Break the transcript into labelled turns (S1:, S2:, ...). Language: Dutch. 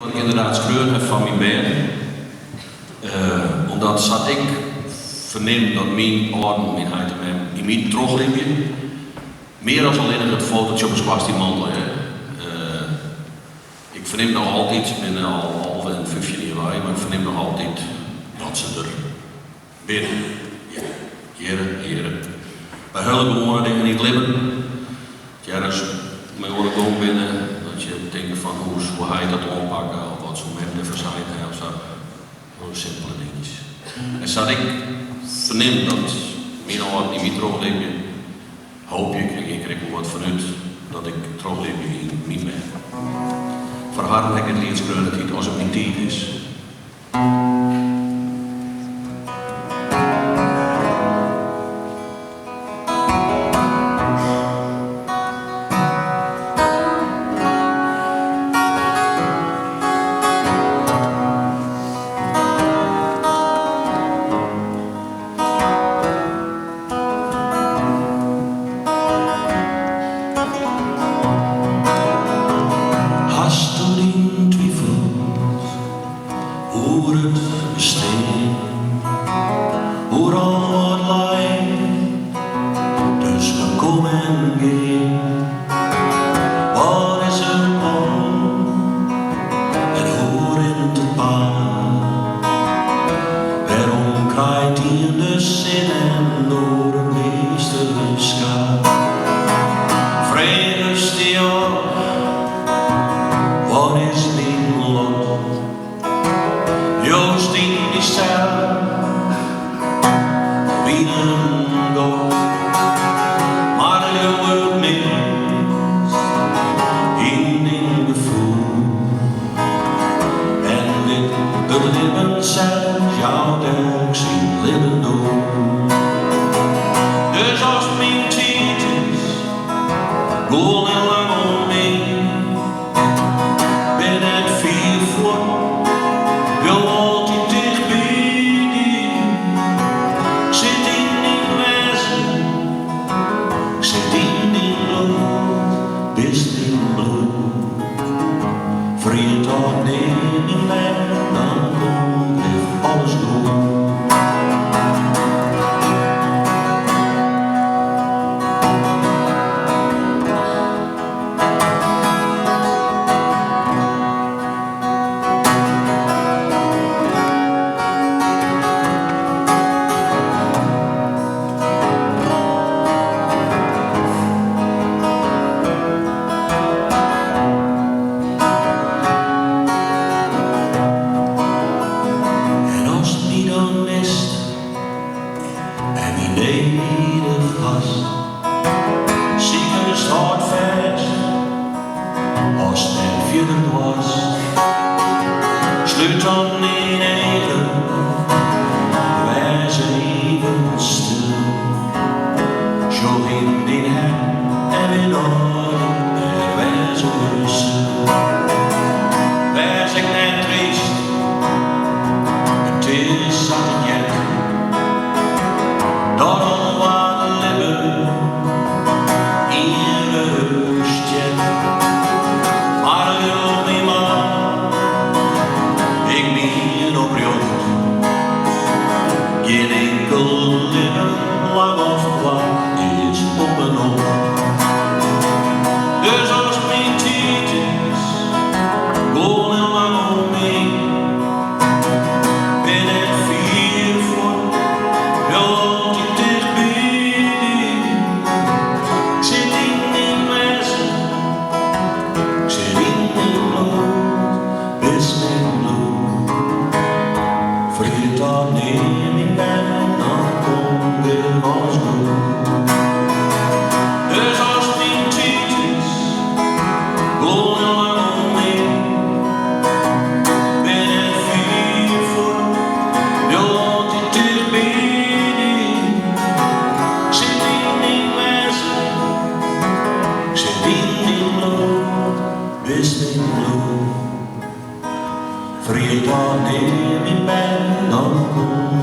S1: Wat ik inderdaad schreeuwen heb van mijn been, omdat zat ik verneem dat mijn oren, mijn huid in mijn terugliepje, meer dan alleen het fotootje op een spastiemantel. Ik verneem nog altijd, ik ben al een 15 jaar bij, maar ik verneem nog altijd dat ze er binnen. Ja, heren. Bij hulp wonen dingen niet libben. Ja, dus mijn oren komen binnen, dat je denkt van hoe hij dat oppakken, of wat zo'n mensen ervoor zijn, of zo. Gewoon simpele dingetjes. En zat ik verneem dat mijn oren in mijn terugliepje, hoop ik krijg ook wat vanuit dat ik terugliepje niet meer. Voor haar heb ik het lied geschreven dat het als het mijn tijd is. Hoe het besteen, hoe dan wat lijkt tussen kom en geen. Wat is er om en hoe in te paan? Waarom krijgt hij in de zin en door de meeste schaar? Vredes die op, wat is mijn lot? Joost in die stijl, winnen God, maar je wordt mis in gevoel. En dit het leven zelf jou denk zien leven doen. Dus als mijn tijd is, gewoon en lang omheen, ben het 4 voor. Vriend of neem in mij, dan komt alles goed. Nederig gast, ziekers hard vers, als het verder was. Sluit dan in eigen, wij zijn even stil. Zo in die hand en in oren, wij zijn stil. Wij zijn net triest, het is aan het jet. Dat al wat libben in rustje, maar geloof me maar, ik ben op jood. Geen enkel libben, lang of kwart, is op en op. Dus als mijn tijd is, gewoon en lang omheen, ben het 4 voor, Vriend, dan neem ik mij, dan komt weer alles goed. Dus als mijn tijd is, gewoon en lang omheen, ben het 4 voor, je hoort je dichtbij. Ik zit in die mensen, ik zit in die bloed, best in bloed. Vriend, dan neem ik mij, dan komt